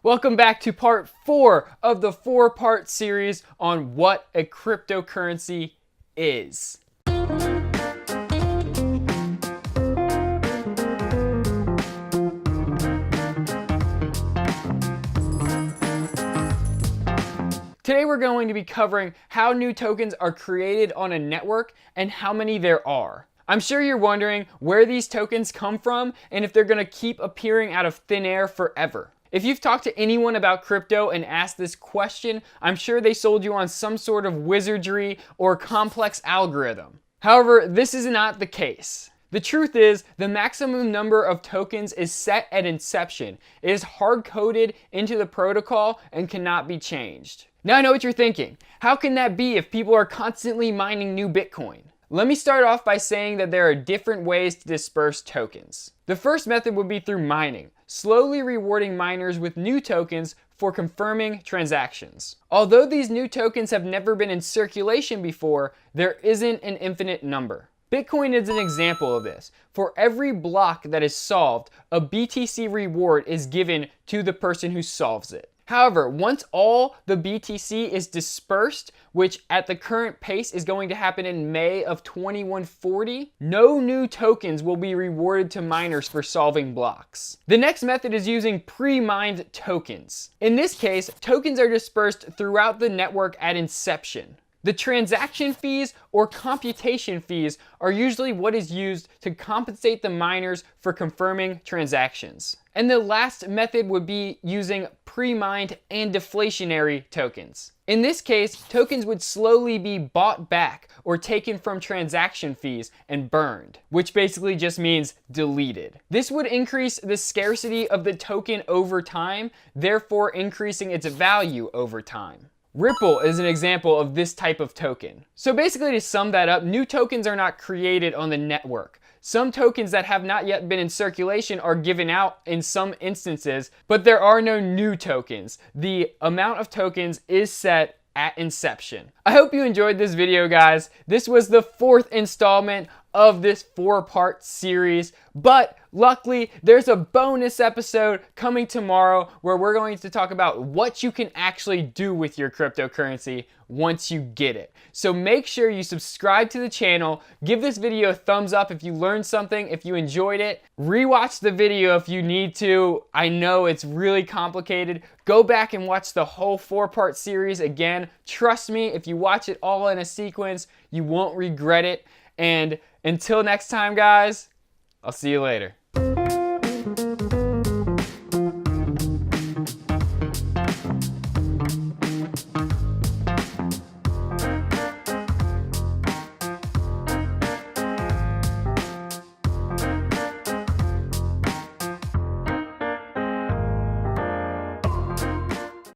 Welcome back to part 4 of the 4-part series on what a cryptocurrency is. Today we're going to be covering how new tokens are created on a network and how many there are. I'm sure you're wondering where these tokens come from and if they're going to keep appearing out of thin air forever. If you've talked to anyone about crypto and asked this question, I'm sure they sold you on some sort of wizardry or complex algorithm. However, this is not the case. The truth is, the maximum number of tokens is set at inception. It is hard-coded into the protocol and cannot be changed. Now I know what you're thinking. How can that be if people are constantly mining new Bitcoin? Let me start off by saying that there are different ways to disperse tokens. The first method would be through mining, slowly rewarding miners with new tokens for confirming transactions. Although these new tokens have never been in circulation before, there isn't an infinite number. Bitcoin is an example of this. For every block that is solved, a BTC reward is given to the person who solves it. However, once all the BTC is dispersed, which at the current pace is going to happen in May of 2140, no new tokens will be rewarded to miners for solving blocks. The next method is using pre-mined tokens. In this case, tokens are dispersed throughout the network at inception. The transaction fees or computation fees are usually what is used to compensate the miners for confirming transactions. And the last method would be using pre-mined and deflationary tokens. In this case, tokens would slowly be bought back or taken from transaction fees and burned, which basically just means deleted. This would increase the scarcity of the token over time, therefore increasing its value over time. Ripple is an example of this type of token. So basically, to sum that up, new tokens are not created on the network. Some tokens that have not yet been in circulation are given out in some instances, but there are no new tokens. The amount of tokens is set at inception. I hope you enjoyed this video, guys. This was the 4th installment of this 4-part series, but luckily there's a bonus episode coming tomorrow where we're going to talk about what you can actually do with your cryptocurrency once you get it. So make sure you subscribe to the channel, give this video a thumbs up if you learned something, if you enjoyed it, rewatch the video if you need to. I know it's really complicated. Go back and watch the whole 4-part series again. Trust me, if you watch it all in a sequence, you won't regret it. And until next time, guys, I'll see you later.